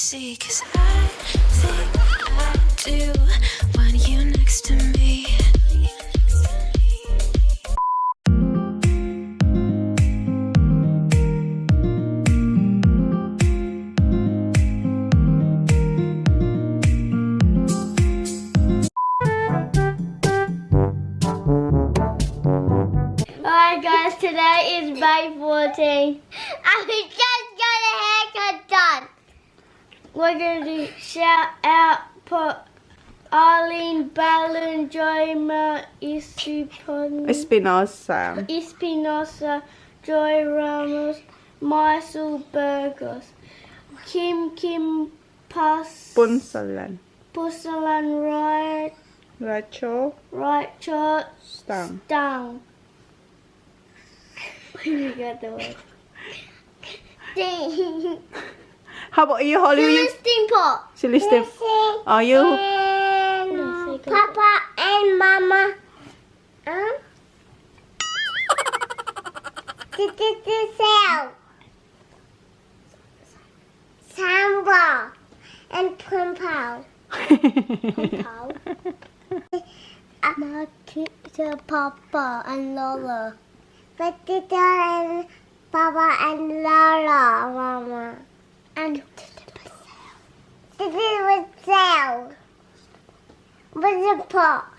see, 'cause I think I do want you next to me. Alright guys, today is May 14. I just got a haircut done. We're going to shout out for Arlene Ballon, Joyma Espinosa. Espinosa, Joy Ramos, Marcel Burgos, Kim Punsalan. Pusalan Racho. Rachel Stang. Stang. We got the word. How about you, Holly? Celestine Pot. Celestine. Are you? And Papa and Mama. Cell. Samba. And Pimpao. Pimpao. Papa and Lola. Tita and Papa and Lola, Mama. And this was Sal. What's the pot?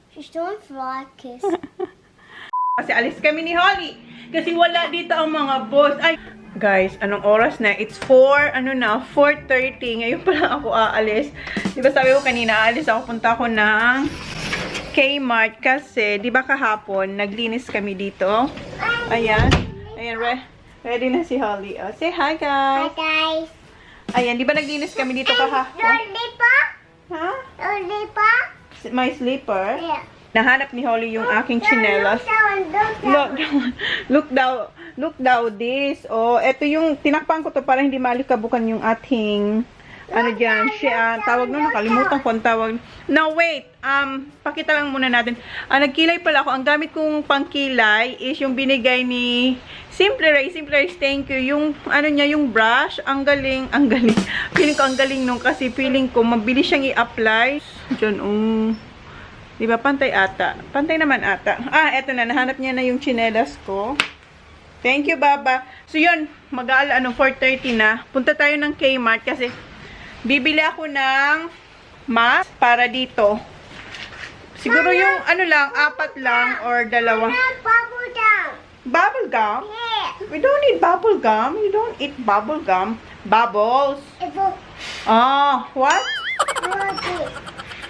She's doing fly kiss. Kasi alis kami ni Holly. Kasi wala dito ang mga boss. Ay, guys, anong oras na? It's 4:30. Ngayon pa lang ako aalis. Di ba sabi ko kanina, aalis ako, punta ako ng Kmart kasi, di ba kahapon, naglinis kami dito. Ayan. Ayan, ready na si Holly. Oh, say hi, Hi guys. guys. Ayan, di ba naglinis kami dito kahapon? Lolipa? Ha? Lolipa? My slipper? Yeah. Nahanap ni Holly yung aking chinelas. Look daw this. Oh, ito yung tinakpan ko to para hindi malikabukan yung ating ano diyan, siya tawag no, nakalimutan ko ang tawag. Now wait, pakita lang muna natin. Nagkilay pala ako. Ang gamit kong pangkilay is yung binigay ni Simple Rice, thank you. Yung ano niya, yung brush, ang galing. Feeling ko ang galing nung kasi feeling ko mabilis siyang i-apply. Diyan, di ba, pantay ata. Pantay naman ata. Eto na, nahanap niya na yung chinelas ko. Thank you, Baba. So, yun, 4:30 na. Punta tayo ng Kmart kasi bibili ako ng mask para dito. Siguro yung, ano lang, 4 lang or 2. Bubble gum. Bubble gum? Yeah. We don't need bubble gum. You don't eat bubble gum. Bubbles. What?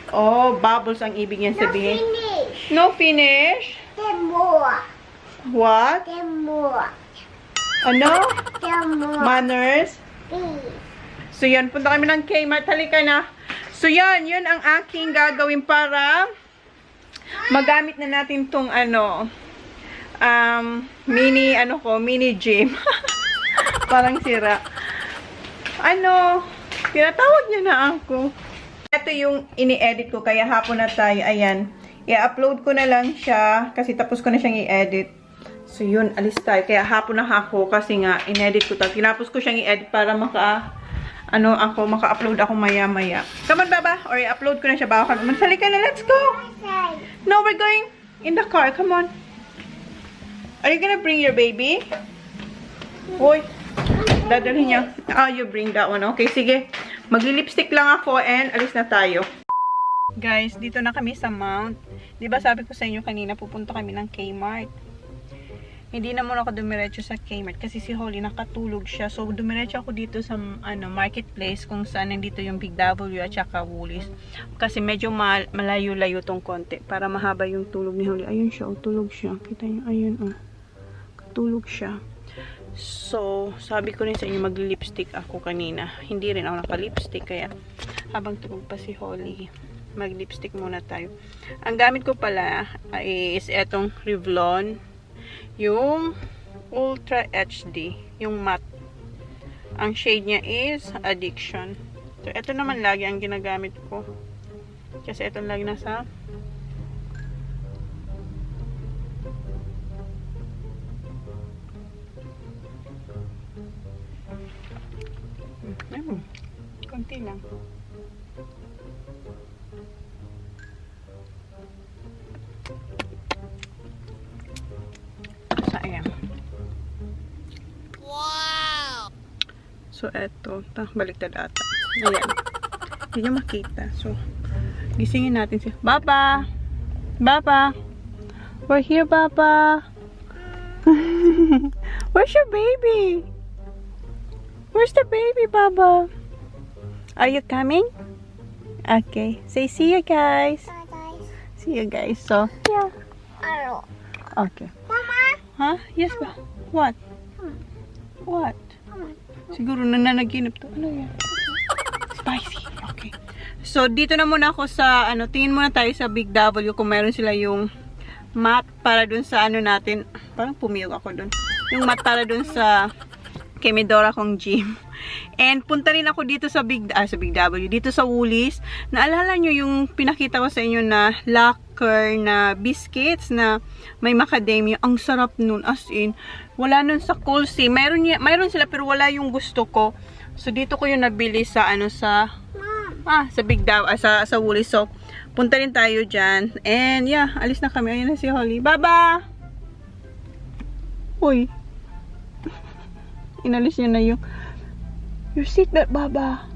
Oh, bubbles ang ibig niyan sabihin. Finish. No finish? Then more. What? Then more. Ano? Then more. Manners? Please. So, yan. Punta kami ng Kmart. Halika na. So, yan. Yun ang aking gagawin para magamit na natin tong mini gym. Parang sira. Tinatawag niya na ako. Ito yung ini-edit ko, kaya hapon na tayo. Ayan. I-upload ko na lang siya, kasi tapos ko na siyang i-edit. So, yun, alis tayo. Kaya hapon na ako, kasi nga, in-edit ko tayo. Tinapos ko siyang i-edit para maka-upload ako maya-maya. Come on, Baba. Or i-upload ko na siya. Baka ka naman. Halika na, let's go! No, we're going in the car. Come on. Are you gonna bring your baby? Uy. Dadalhin niya. You bring that one. Okay, sige. Magli-lipstick lang ako and alis na tayo. Guys, dito na kami sa Mount. Diba sabi ko sa inyo kanina, pupunta kami ng Kmart. Hindi na muna ako dumiretso sa Kmart kasi si Holly nakatulog siya. So, dumiretso ako dito sa marketplace kung saan nandito yung Big W at saka Woolies. Kasi medyo malayo-layo tong konti para mahaba yung tulog ni Holly. Ayun siya, tulog siya. Kita niyo, ayun tulog siya. So, sabi ko rin sa inyo, mag-lipstick ako kanina. Hindi rin ako naka-lipstick, kaya habang tulog pa si Holly, mag-lipstick muna tayo. Ang gamit ko pala is etong Revlon, yung Ultra HD, yung matte. Ang shade niya is Addiction. So, ito naman lagi ang ginagamit ko. Kasi ito lagi nasa Konti lang. Sayang. Wow! So, eto. Baliktad ata. Ayan. Hindi niya makita. So, gisingin natin siya. Baba! Baba! We're here, Baba! Where's your baby? Where's the baby, Baba? Are you coming? Okay. Say see you guys. Bye, guys. See you guys. So, yeah. Hello. Okay. Mama. Huh? Yes ba? What? What? Siguro nananaginip to. Ano yan? Spicy. Okay. So, dito na muna ako sa, tingin muna tayo sa Big W kung meron sila yung mat para dun sa natin. Parang pumiyog ako dun. Yung mat para dun sa kay Medora kong gym. And punta rin ako dito sa Big W, dito sa Woolies. Naalala nyo yung pinakita ko sa inyo na lacquer na biscuits na may macadamia. Ang sarap nun, as in. Wala nun sa Coolsea. Mayroon sila pero wala yung gusto ko. So dito ko yung nabili sa sa Big W, sa Woolies. So punta rin tayo dyan. And yeah, alis na kami. Ayun na si Holly. Baba! Uy. Inalis niya na your seatbelt, Baba.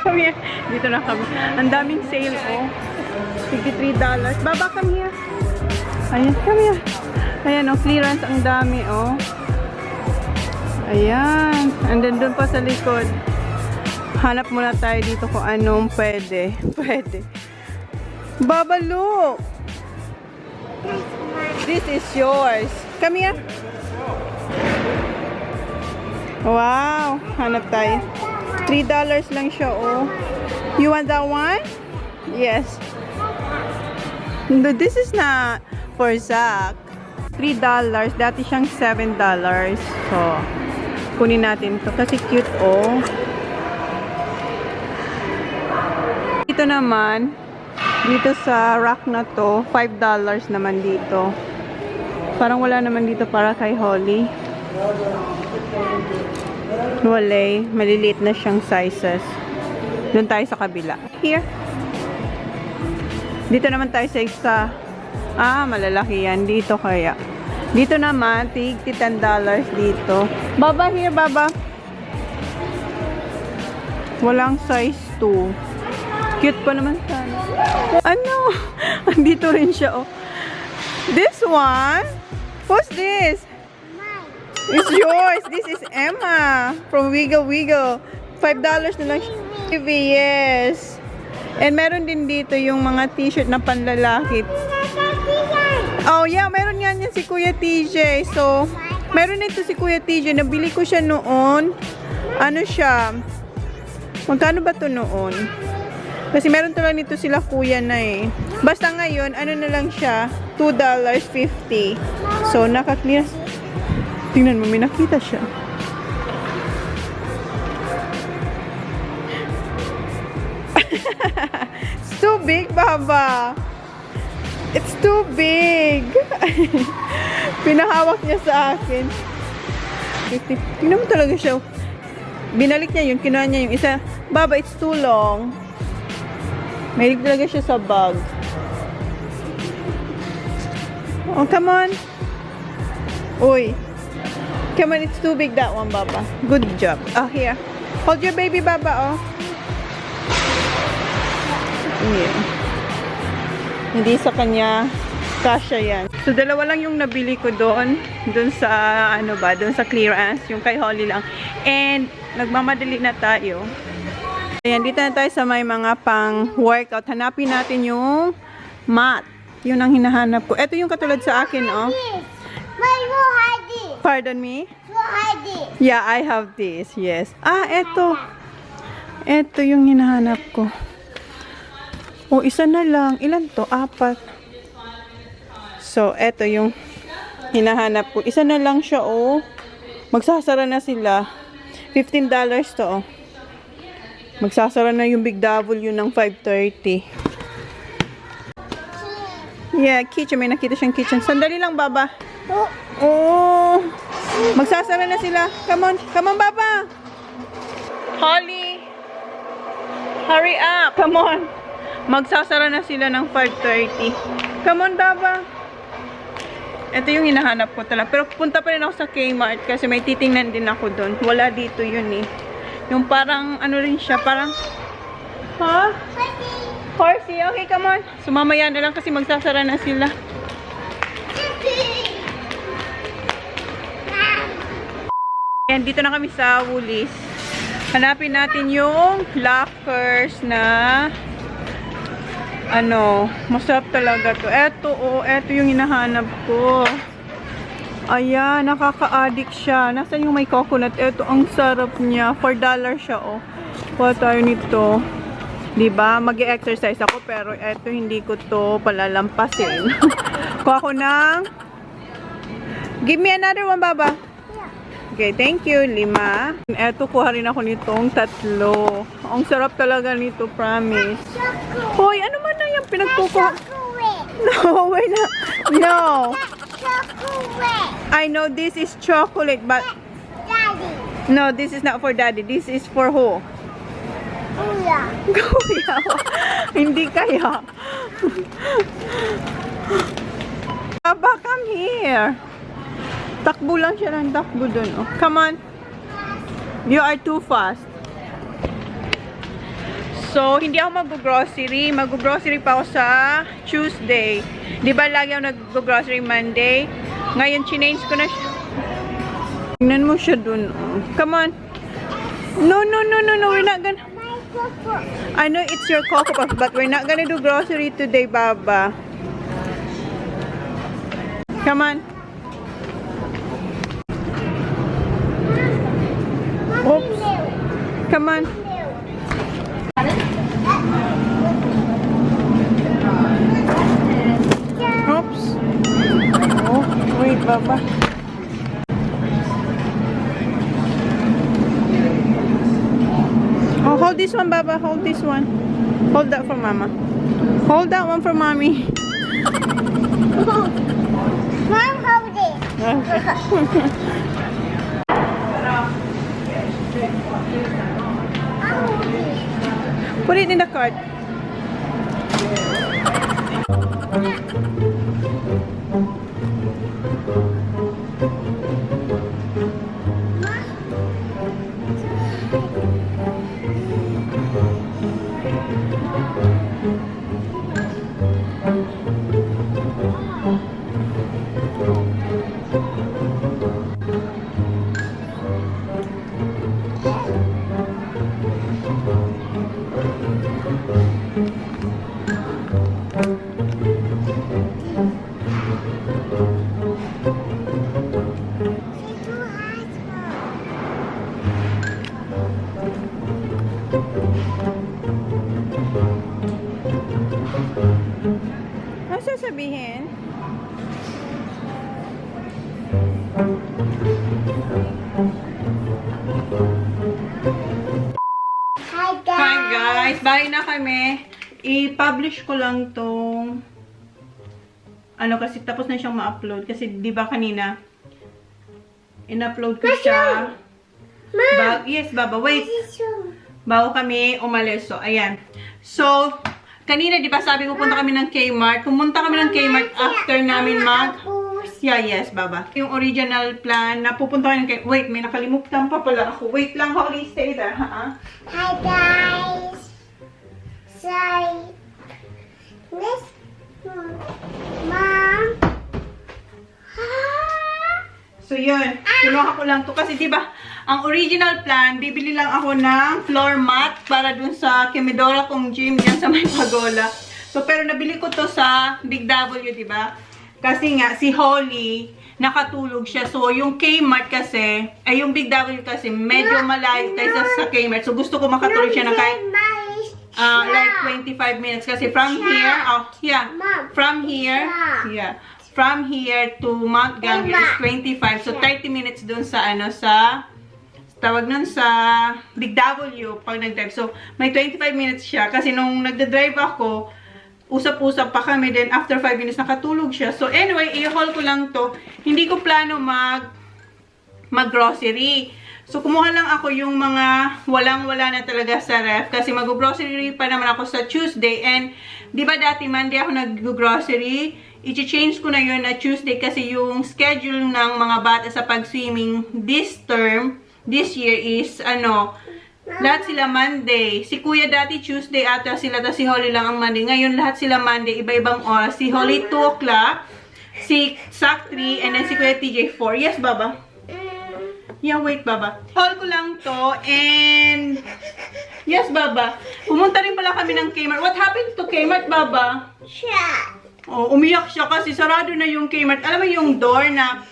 Come here. Dito na kami. Ang daming sale, oh. $53. Baba, come here. Ayan, come here. Ayan, oh, clearance. Ang dami, oh. Ayan. And then, doon pa sa likod. Hanap muna tayo dito kung anong pwede. Pwede. Baba, look. This is yours. Come here. Wow. Hanap tayo. $3 lang siya, oh. You want that one? Yes. No, this is not for Zach. $3. Dati siyang $7. So, kunin natin to kasi cute, oh. Dito naman, dito sa rack na to, $5 naman dito. Parang wala naman dito para kay Holly. Walay. Maliliit na siyang sizes. Doon tayo sa kabila. Here. Dito naman tayo sa isa. Malalaki yan. Dito kaya. Dito naman, tig $10 dito. Baba, here, Baba. Walang size 2. Cute pa naman sana. Ano? Andito rin siya, oh. This one? What's this? It's yours. This is Emma from Wiggle Wiggle. $5 na lang siya. Yes. And meron din dito yung mga t-shirt na panlalaki. Oh, yeah. Meron yan si Kuya TJ. So, meron nito si Kuya TJ. Nabili ko siya noon. Ano siya? Magkano ba to noon? Kasi meron talaga nito sila kuya na eh. Basta ngayon, ano na lang siya? $2.50. So, naka-clear. Tingnan mo, may nakita siya. It's too big, Baba. It's too big. Pinahawak niya sa akin. Tingnan mo talaga siya. Binalik niya yun, kinuha niya yung isa. Baba, it's too long. Mahilig talaga siya sa bag. Oh, come on. Uy. Come on, it's too big that one, Baba. Good job. Oh, here. Hold your baby, Baba, oh. Yeah. Hindi sa kanya kasya yan. So, dalawa lang yung nabili ko doon. Doon sa, doon sa clearance. Yung kay Holly lang. And, nagmamadali na tayo. Ayan, dito na tayo sa may mga pang-workout. Hanapin natin yung mat. Yun ang hinahanap ko. Ito yung katulad sa akin, oh. Pardon me? Yeah, I have this. Yes. Ito. Ito yung hinahanap ko. Oh, isa na lang. Ilan to? 4. So, ito yung hinahanap ko. Isa na lang siya, oh. Magsasara na sila. $15 to, oh. Magsasara na yung Big W ng 5:30. Yeah, kitchen. May nakita siyang kitchen. Sandali lang, Baba. Oh. Magsasara na sila. Come on. Come on, Baba. Holly. Hurry up. Come on. Magsasara na sila ng 5:30. Come on, Baba. Ito yung hinahanap ko talaga. Pero punta pa rin ako sa Kmart kasi may titingnan din ako doon. Wala dito yun eh. Yung parang, ano rin siya, parang, ha? Horsey. Okay, come on. So, mamaya na lang kasi magsasara na sila. Ayan, dito na kami sa Woolies. Hanapin natin yung lockers na ano, masarap talaga to. Eto, oh, eto yung hinahanap ko. Ayan, nakaka-addict siya. Nasaan yung may coconut? Eto, ang sarap niya. $4 siya, oh. Kuha tayo nito. Diba? Mag-exercise ako, pero eto, hindi ko to palalampasin. Kuha ko ng... Give me another one, Baba. Okay, thank you. 5. Eto, kuha rin ako nitong 3. Ang sarap talaga nito, promise. Hoy, ano man na yung pinagkukuha? No, we're not. No. I know this is chocolate, but... Daddy. No, this is not for Daddy. This is for who? Kuya. Kuya. Hindi kaya. Baba, come here. Takbo lang siya ng takbo dun. Oh. Come on. You are too fast. So, hindi ako mag-grocery. Mag-grocery pa ako sa Tuesday. Di ba lagi ako nag-grocery Monday? Ngayon, change ko na siya. Tingnan mo siya dun. Oh. Come on. No, no, no, no, no. We're not gonna... I know it's your Coco Puffs, but we're not gonna do grocery today, Baba. Come on. Oops. Come on. Oops. Oh, wait, Baba. Oh, hold this one, Baba. Hold this one. Hold that for Mama. Hold that one for Mommy. Mom, hold it. Put it in the cart. Ano sasabihin? Hi, guys. Hi guys, bye na kami. I-publish ko lang tong ano kasi tapos na siyang ma-upload kasi 'di ba kanina in-upload ko siya. Yes, Baba, wait. Bago kami umalis. So, ayan. So, kanina 'di ba sabi ko punta kami ng Kmart. Pumunta kami ng Kmart after namin Yeah, yes, Baba. Yung original plan na pupunta kami ng Kmart. Wait, may nakalimutan pa pala ako. Wait lang, Holly, stay there, ha? Hi, guys. Say, Miss Mom. So, yun. Kinuha ko lang to. Kasi, di ba, ang original plan, bibili lang ako ng floor mat para dun sa Kimidora kong gym dyan sa may Pagola. So, pero nabili ko to sa Big W, di ba? Kasi nga, si Holly, nakatulog siya. So, yung Kmart kasi, ay yung Big W kasi, medyo malayo kaysa sa Kmart. So, gusto ko makatulog siya ng kahit like 25 minutes. Kasi from here, from here, from here to Mount Gambier is 25. So, 30 minutes dun sa, ano, sa, tawag nun sa Big W pag nag-drive. So, may 25 minutes siya. Kasi nung nagda-drive ako, usap-usap pa kami. Then, after 5 minutes, nakatulog siya. So, anyway, i-haul ko lang to. Hindi ko plano mag-grocery. So, kumuha lang ako yung mga walang-wala na talaga sa ref. Kasi mag-grocery pa naman ako sa Tuesday. And, di ba dati Monday ako nag-grocery? I-change ko na yun na Tuesday kasi yung schedule ng mga bata sa pag-swimming this year is, lahat sila Monday. Si Kuya dati Tuesday ata sila, tapos si Holly lang ang Monday. Ngayon lahat sila Monday, iba-ibang oras. Si Holly 2 o'clock, si Sak 3, and then si Kuya TJ 4. Yes, Baba? Yeah, wait, Baba. Haul ko lang to, and yes, Baba. Pumunta rin pala kami ng Kmart. What happened to Kmart, Baba? Shut. Oh, umiyak siya kasi sarado na yung Kmart. Alam mo yung door na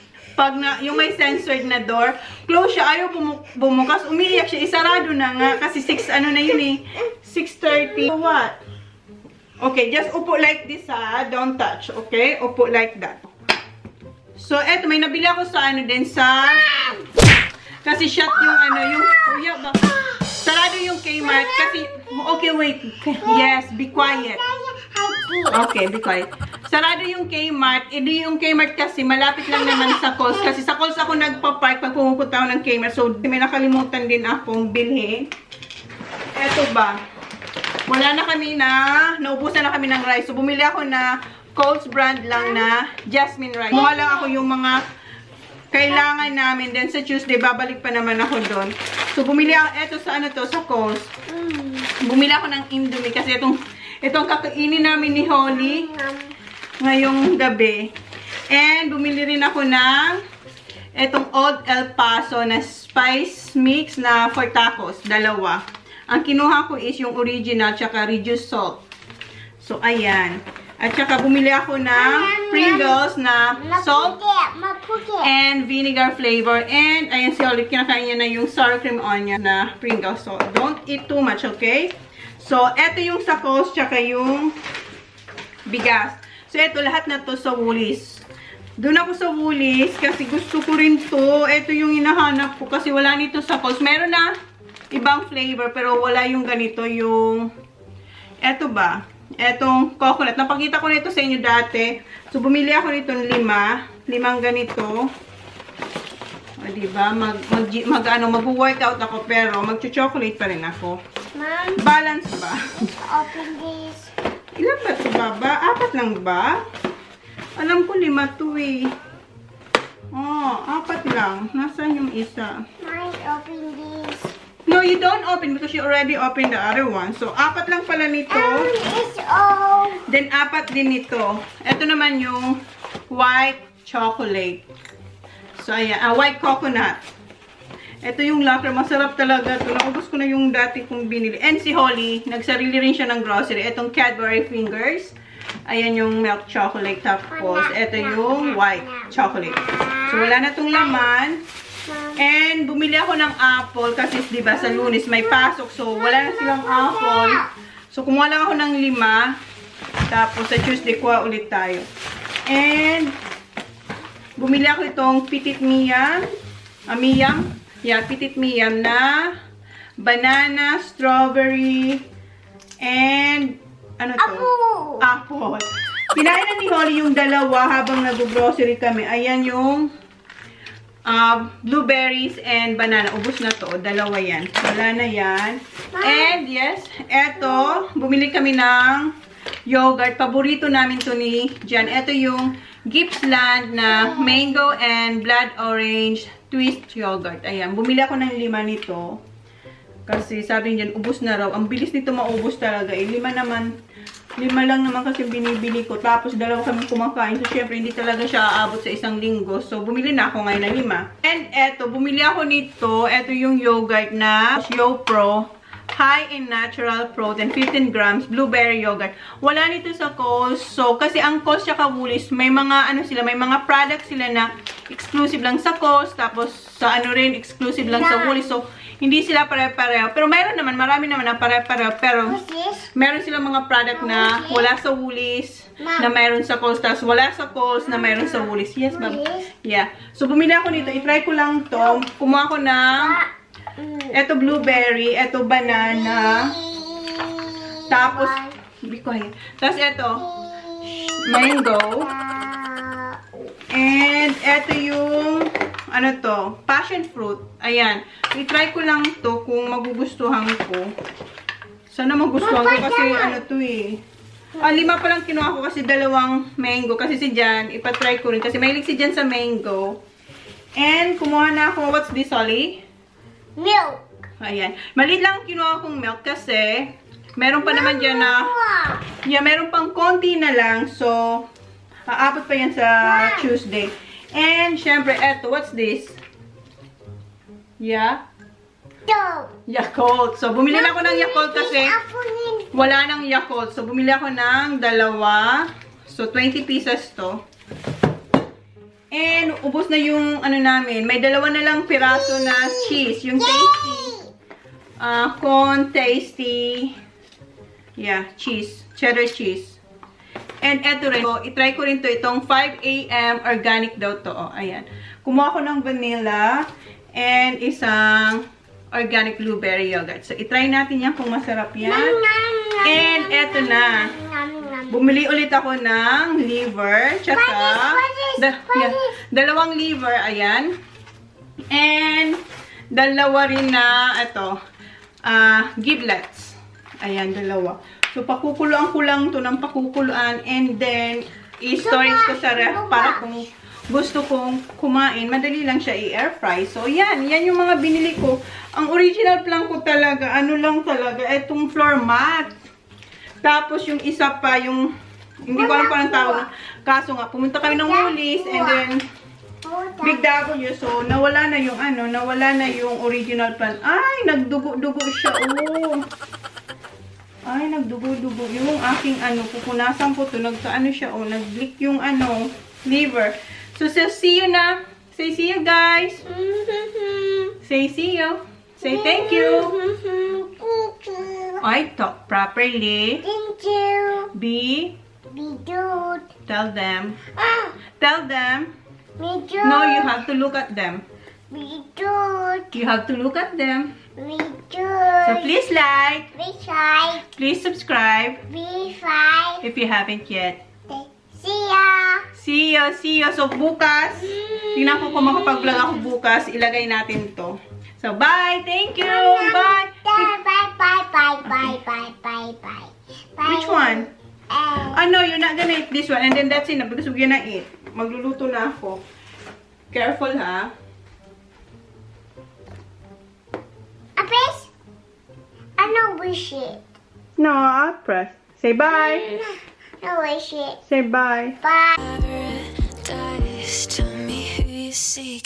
yung may censored na door, close siya, ayaw bumukas, umiiyak siya, isarado na nga, kasi 6, na yun eh, 6:30. What? Okay, just upo like this ha, don't touch, okay? Upo like that. So, eto, may nabili ako sa kasi shut yung kuya ba? Sarado yung Kmart, kasi, okay, wait, yes, be quiet. Okay, be quiet. Sarado yung Kmart. Yung Kmart kasi malapit lang naman sa Coles. Kasi sa Coles ako nagpa-park pag pumupunta ako ng Kmart. So, may nakalimutan din akong bilhin. Eto ba? Wala na kami naubusan na kami ng rice. So, bumili ako na Coles brand lang na Jasmine rice. Kumuha lang ako yung mga kailangan namin. Then sa Tuesday, babalik pa naman ako doon. So, bumili ako, eto sa Coles. Bumili ako ng Indomie kasi itong kakainin namin ni Holly ngayong gabi. And bumili rin ako ng itong Old El Paso na spice mix na for tacos. Dalawa. Ang kinuha ko is yung original tsaka reduced salt. So, ayan. At tsaka bumili ako ng Pringles na salt and vinegar flavor. And ayan si Holly, kinakain niya na yung sour cream onion na Pringles. So, don't eat too much, okay? So, eto yung sakos, tsaka yung bigas. So, eto, lahat na to sa Woolies. Doon ako sa Woolies, kasi gusto ko rin to. Eto yung hinahanap ko, kasi wala nito sakos. Meron na ibang flavor, pero wala yung ganito, yung, eto ba? Etong coconut. Napakita ko nito sa inyo dati. So, bumili ako nitong 5. 5 ganito. O, diba? Mag-workout ako, pero mag-chocolate pa rin ako. Mom, Balance ba? let's open this. Ilan ba ito, Baba? 4 lang ba? Alam ko 5 to eh. Oh, 4 lang. Nasaan yung isa? Mom, open this. No, you don't open because you already opened the other one. So, 4 lang pala nito. It's all. Then, 4 din nito. Ito naman yung white chocolate. So, ayan. White coconut. Ito yung locker. Masarap talaga ito. Naubos ko na yung dati kong binili. And si Holly, nagsarili rin siya ng grocery. Itong Cadbury Fingers. Ayan yung milk chocolate. Tapos, ito yung white chocolate. So, wala na itong laman. And, bumili ako ng apple. Kasi, diba, sa Lunes may pasok. So, wala na silang apple. So, kumuha lang ako ng 5. Tapos, sa Tuesday, kuha ulit tayo. And, bumili ako itong Petit Miam. Yeah, Petit Miam na banana, strawberry, and ano to? Apple. Pinain na ni Holly yung dalawa habang nag-grocery kami. Ayan yung blueberries and banana. Ubus na to. Dalawa yan. Wala na yan. And yes, eto, bumili kami ng yogurt. Paborito namin to ni Jan. Eto yung Gippsland na mango and blood orange twist yogurt. Ayan, bumili ako ng 5 nito. Kasi sabi niyan, ubos na raw. Ang bilis nito maubos talaga. 5 lang naman kasi binibili ko. Tapos 2 kami kumakain. So, syempre, hindi talaga siya aabot sa 1 linggo. So, bumili na ako ngayon ng 5. And eto, bumili ako nito. Eto yung yogurt na YoPro. High in natural protein, 15 grams, blueberry yogurt. Wala nito sa Coles. So, kasi ang Coles tsaka Woolies, may mga, may mga products sila na exclusive lang sa Coles. Tapos, sa exclusive lang sa Woolies. So, hindi sila pare-pareho. Pero meron naman, marami naman na pare-pareho. Pero, meron silang mga product na wala sa Woolies, na meron sa Coles. Tapos, wala sa Coles, na meron sa Woolies. Yes, ma'am. Yeah. So, bumili ako nito. I-try ko lang to. Kumuha ko ng eto blueberry, eto banana, tapos Be quiet. Tapos ito, mango. And ito yung, ano to, passion fruit. Ayan. I-try ko lang to kung magugustuhan ko. Sana magustuhan ko kasi ano to eh. 5 pa lang kinuha ko kasi 2 mango. Kasi si Jan, ipatry ko rin. Kasi mahilig si Jan sa mango. And kumuha na ako, what's this, Ollie? Milk. Ayan. Maliit lang kinuha kong milk kasi meron pa naman dyan na, yeah, meron pang konti na lang. So, aabot pa yan sa Tuesday. And, syempre, eto, what's this? Yeah? Yakult. So, bumili na ako ng Yakult kasi wala nang Yakult. So, bumili ako ng 2. So, 20 pieces to. And, ubos na yung, ano namin, may 2 na lang piraso na cheese. Yung tasty. Con tasty. Yeah, cheese. Cheddar cheese. And eto rin. So, itry ko rin to. Itong 5 AM organic daw to. Oh, ayan. Kumuha ko ng vanilla and isang organic blueberry yogurt. So, itry natin yan kung masarap yan. And eto na. Bumili ulit ako ng liver. Tsaka, 2 liver. Ayan. And, 2 rin na, ito, giblets. Ayan, 2. So, pakukuluan ko lang to ng pakukuluan. And then, i-storage ko sa ref para kung gusto kong kumain, madali lang siya i-air fry. So, yan. Yan yung mga binili ko. Ang original plan ko talaga, ano lang talaga, itong floor mat. Tapos, yung isa pa, yung, hindi ko alam pa ng tawag. Kaso nga, pumunta kami ng Woolies, and then, Big W. So, nawala na yung, ano, nawala na yung original plan. Ay, nagdugo-dugo siya, oh. Ay, nagdugo-dugo. Yung aking, ano, pupunasan ko to, nagka-ano siya, oh, nag-leak yung, ano, liver. So, see you na. Say see you, guys. Say see you. Say thank you. I talk properly. Thank you. Be good. Tell them. Tell them. Be good. No, you have to look at them. Be good. You have to look at them. Be good. So please like, Be shy. please subscribe Be shy. if you haven't yet. See ya. See you, see you. So bukas, tingnan ko kung makapag-vlog ako bukas, ilagay natin to. So bye, thank you, bye. Bye, bye, bye, bye, bye, bye, bye, bye. Which one? No, you're not gonna eat this one. And then that's enough because we're gonna eat. Magluluto na ako. Careful, ha? Apis? I know wish it. No, I'll press. Say bye. No wish it. Say bye. Bye. Paradise, tell me who you seek.